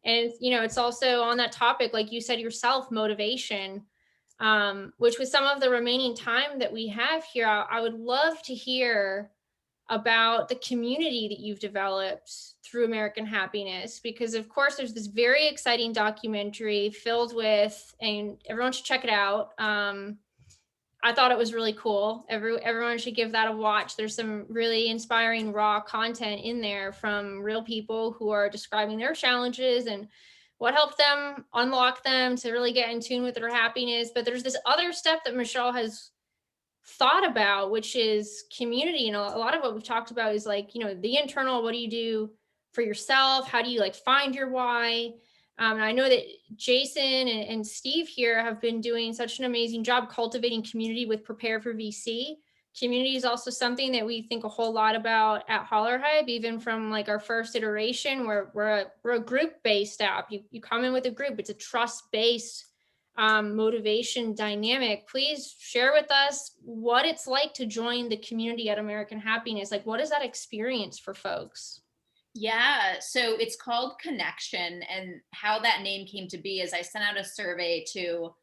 And, it's also on that topic, like you said yourself, motivation, which with some of the remaining time that we have here, I would love to hear about the community that you've developed through American Happiness, because of course there's this very exciting documentary filled with, and everyone should check it out. I thought it was really cool. Everyone should give that a watch. There's some really inspiring raw content in there from real people who are describing their challenges and what helped them unlock them to really get in tune with their happiness. But there's this other step that Michelle has thought about, which is community. A lot of what we've talked about is like, the internal, what do you do for yourself? How do you like find your why? And I know that Jason and Steve here have been doing such an amazing job cultivating community with Prepare for VC. Community is also something that we think a whole lot about at Hollarhype, even from like our first iteration, where we're a group-based app. You come in with a group. It's a trust-based motivation dynamic. Please share with us what it's like to join the community at American Happiness. Like, what is that experience for folks? Yeah, so it's called Connection, and how that name came to be is I sent out a survey to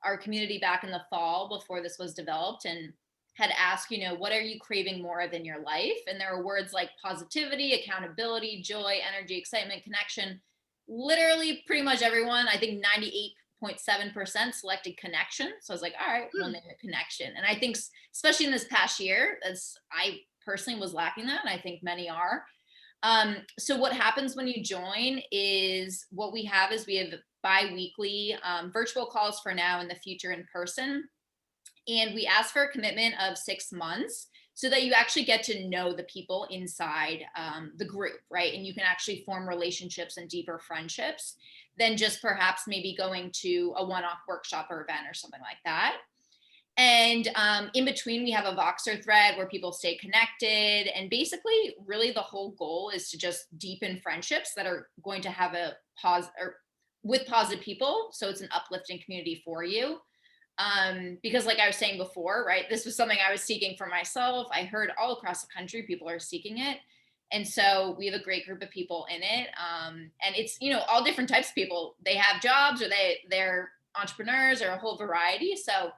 our community back in the fall before this was developed, and had asked, what are you craving more of in your life? And there are words like positivity, accountability, joy, energy, excitement, connection. Literally pretty much everyone, I think 98.7% selected connection. So I was like, all right, we'll name it connection. And I think especially in this past year, I personally was lacking that. And I think many are. So what happens when you join is we have bi-weekly virtual calls for now, in the future in person. And we ask for a commitment of 6 months so that you actually get to know the people inside the group, right? And you can actually form relationships and deeper friendships than just perhaps maybe going to a one-off workshop or event or something like that. And in between, we have a Voxer thread where people stay connected. And basically, really the whole goal is to just deepen friendships that are going to have with positive people. So it's an uplifting community for you. Because like I was saying before, right, this was something I was seeking for myself. I heard all across the country, people are seeking it. And so we have a great group of people in it. And it's, all different types of people. They have jobs, or they're entrepreneurs, or a whole variety. So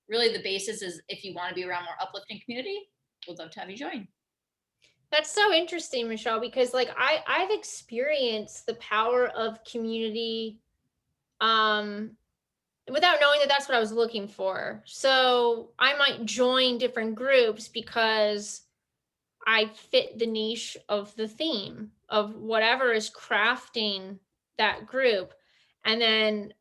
really the basis is, if you want to be around more uplifting community, we'd love to have you join. That's so interesting, Michelle, because like I've experienced the power of community without knowing that that's what I was looking for. So I might join different groups because I fit the niche of the theme of whatever is crafting that group. And then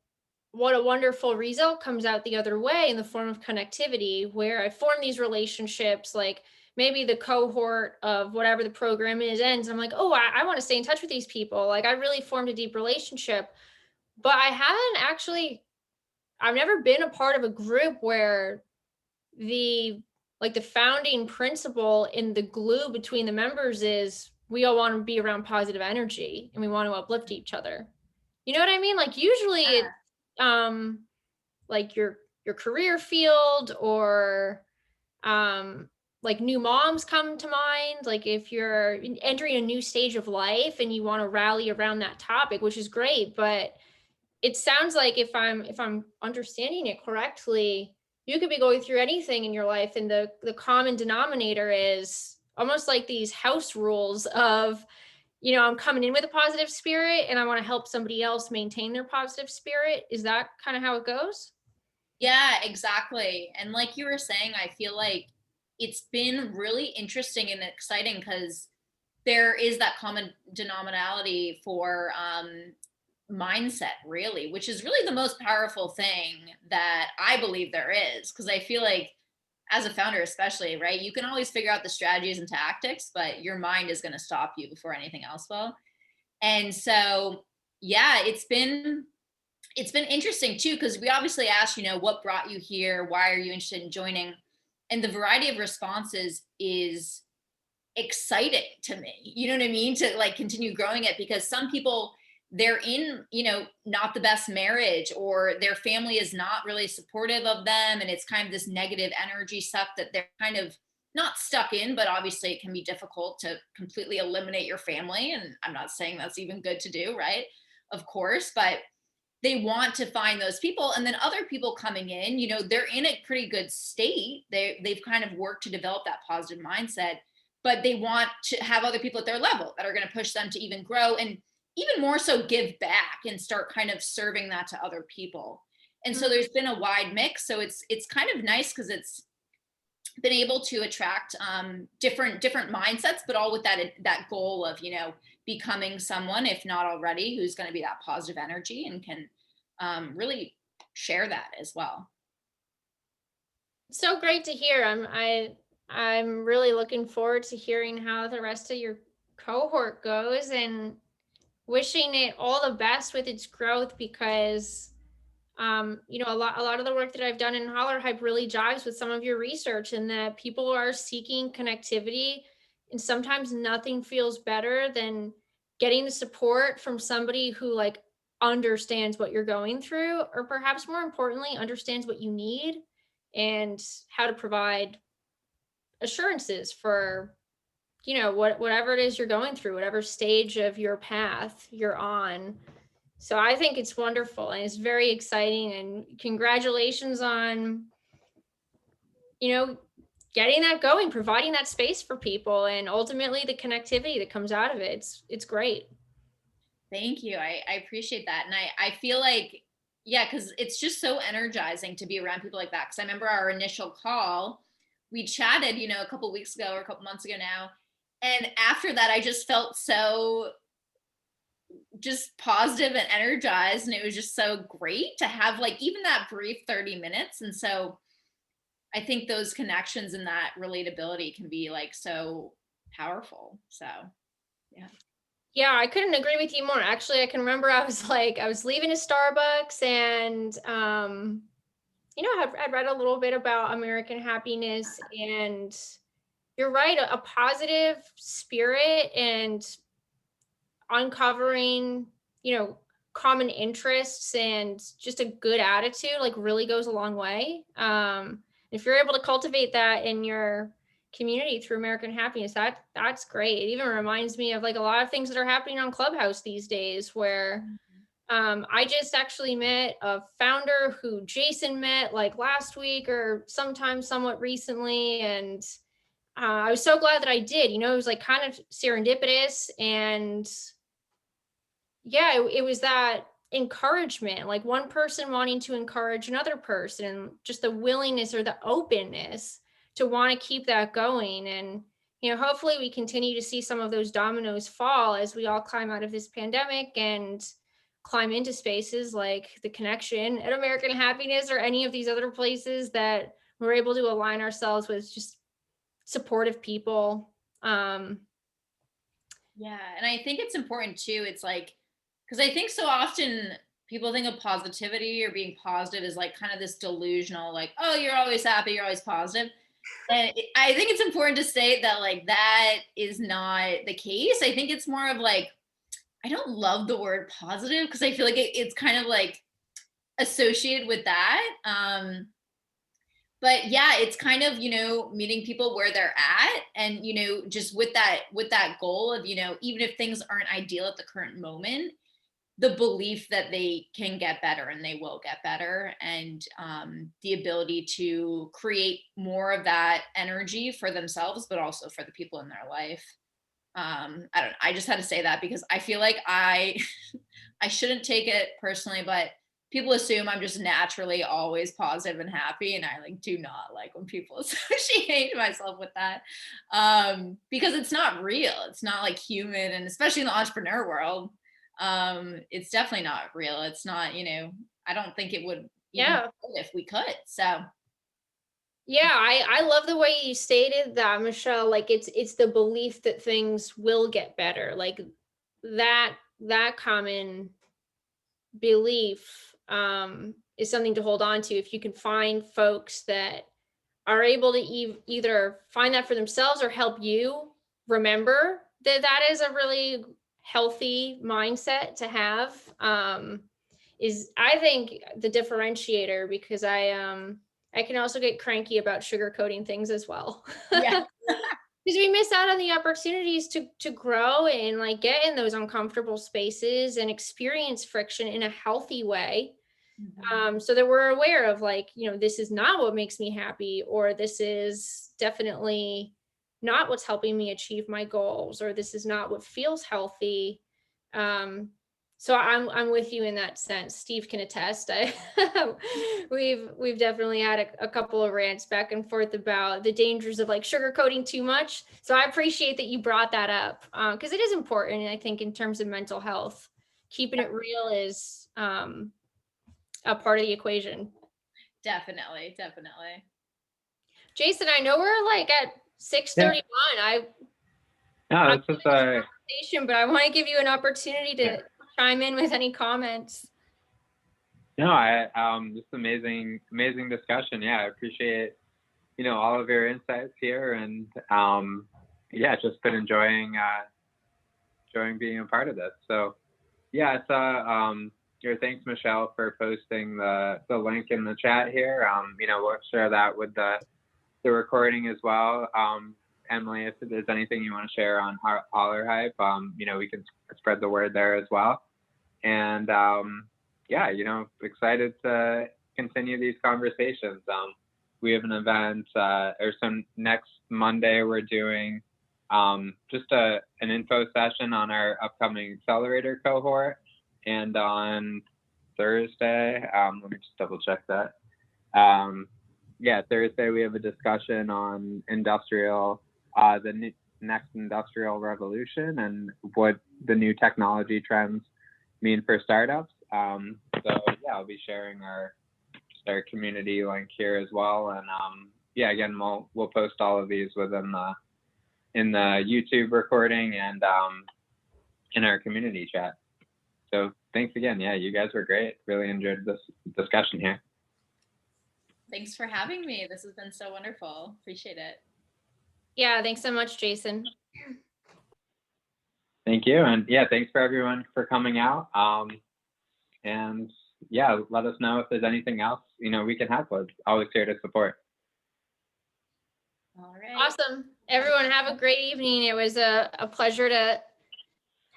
what a wonderful result comes out the other way in the form of connectivity, where I form these relationships. Like maybe the cohort of whatever the program is ends. I'm like, oh, I want to stay in touch with these people. Like I really formed a deep relationship, but I've never been a part of a group where the founding principle in the glue between the members is we all want to be around positive energy and we want to uplift each other. You know what I mean? Like usually it's like your career field, or like new moms come to mind. Like if you're entering a new stage of life and you want to rally around that topic, which is great, but it sounds like if I'm understanding it correctly, you could be going through anything in your life, and the common denominator is almost like these house rules of, I'm coming in with a positive spirit and I want to help somebody else maintain their positive spirit. Is that kind of how it goes? Yeah, exactly. And like you were saying, I feel like it's been really interesting and exciting because there is that common denominationality for mindset, really, which is really the most powerful thing that I believe there is. Because I feel like as a founder, especially, right, you can always figure out the strategies and tactics, but your mind is going to stop you before anything else will. And so, yeah, it's been interesting too, because we obviously asked, what brought you here? Why are you interested in joining? And the variety of responses is exciting to me. You know what I mean? To like continue growing it, because some people, they're in, not the best marriage, or their family is not really supportive of them. And it's kind of this negative energy stuff that they're kind of not stuck in, but obviously it can be difficult to completely eliminate your family. And I'm not saying that's even good to do, right? Of course, but they want to find those people. And then other people coming in, they're in a pretty good state. They've kind of worked to develop that positive mindset, but they want to have other people at their level that are going to push them to even grow, and even more so give back and start kind of serving that to other people. And so there's been a wide mix. So it's kind of nice because it's been able to attract different mindsets, but all with that goal of, becoming someone, if not already, who's going to be that positive energy and can really share that as well. So great to hear. I'm really looking forward to hearing how the rest of your cohort goes, and wishing it all the best with its growth, because a lot of the work that I've done in Hollarhype really jives with some of your research, and that people are seeking connectivity, and sometimes nothing feels better than getting the support from somebody who like understands what you're going through, or perhaps more importantly, understands what you need and how to provide assurances for whatever it is you're going through, whatever stage of your path you're on. So I think it's wonderful, and it's very exciting, and congratulations on getting that going, providing that space for people, and ultimately the connectivity that comes out of it. It's great. Thank you. I appreciate that. And I feel like, yeah, because it's just so energizing to be around people like that. Because I remember our initial call, we chatted, you know, a couple weeks ago or a couple months ago now. And after that, I just felt so just positive and energized. And it was just so great to have like even that brief 30 minutes. And so I think those connections and that relatability can be like so powerful. So, yeah. Yeah, I couldn't agree with you more. Actually, I can remember I was leaving a Starbucks, and I'd read a little bit about American happiness, and you're right, a positive spirit and uncovering, common interests and just a good attitude, like, really goes a long way. If you're able to cultivate that in your community through American happiness, that's great. It even reminds me of like a lot of things that are happening on Clubhouse these days, where I just actually met a founder who Jason met like last week or sometime somewhat recently, and I was so glad that I did. It was like kind of serendipitous, and yeah, it was that encouragement, like one person wanting to encourage another person, and just the willingness or the openness to want to keep that going. And hopefully we continue to see some of those dominoes fall as we all climb out of this pandemic and climb into spaces like the Connection at American Happiness, or any of these other places that we're able to align ourselves with just supportive people. Yeah, and I think it's important too. It's like, because I think so often people think of positivity or being positive as like kind of this delusional, like, oh, you're always happy, you're always positive. And I think it's important to state that like that is not the case. I think it's more of like, I don't love the word positive because I feel like it's kind of like associated with that. But yeah, it's kind of, meeting people where they're at, and, just with that goal of, even if things aren't ideal at the current moment, the belief that they can get better and they will get better, and the ability to create more of that energy for themselves, but also for the people in their life. I just had to say that because I feel like I shouldn't take it personally, but people assume I'm just naturally always positive and happy, and I like do not like when people associate myself with that, because it's not real. It's not like human, and especially in the entrepreneur world, it's definitely not real. It's not, I don't think it would even Yeah. if we could. So Yeah, I love the way you stated that, Michelle. Like it's the belief that things will get better. Like that common belief is something to hold on to. If you can find folks that are able to either find that for themselves or help you remember that is a really healthy mindset to have, is, I think, the differentiator, because I can also get cranky about sugarcoating things as well. yeah. Because we miss out on the opportunities to grow and like get in those uncomfortable spaces and experience friction in a healthy way. So that we're aware of like, this is not what makes me happy, or this is definitely not what's helping me achieve my goals, or this is not what feels healthy. So I'm with you in that sense. Steve can attest. We've definitely had a couple of rants back and forth about the dangers of like sugarcoating too much. So I appreciate that you brought that up, because it is important. And I think in terms of mental health, keeping it real is a part of the equation. Definitely. Jason, I know we're like at 6:31. No, I'm it's just a conversation, but I want to give you an opportunity to chime in with any comments. no, just amazing discussion. Yeah, I appreciate all of your insights here, and just been enjoying being a part of this. So yeah, it's thanks, Michelle, for posting the link in the chat here. We'll share that with the recording as well. Emily, if there's anything you want to share on Hollarhype, we can spread the word there as well. And excited to continue these conversations. we have an event, or some next Monday, we're doing just an info session on our upcoming accelerator cohort. And on Thursday, let me just double check that. Yeah, Thursday we have a discussion on the next industrial revolution and what the new technology trends mean for startups. So yeah, I'll be sharing our community link here as well. And yeah, again, we'll post all of these within in the YouTube recording and in our community chat. So thanks again. Yeah, you guys were great. Really enjoyed this discussion here. Thanks for having me. This has been so wonderful. Appreciate it. Yeah, thanks so much, Jason. Thank you. And yeah, thanks for everyone for coming out. And yeah, let us know if there's anything else, we can help with. Always here to support. All right. Awesome. Everyone have a great evening. It was a pleasure to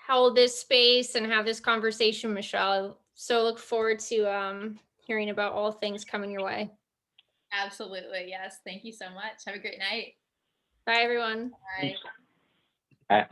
hold this space and have this conversation, Michelle. So look forward to hearing about all things coming your way. Absolutely. Yes. Thank you so much. Have a great night. Bye, everyone. Bye. Bye.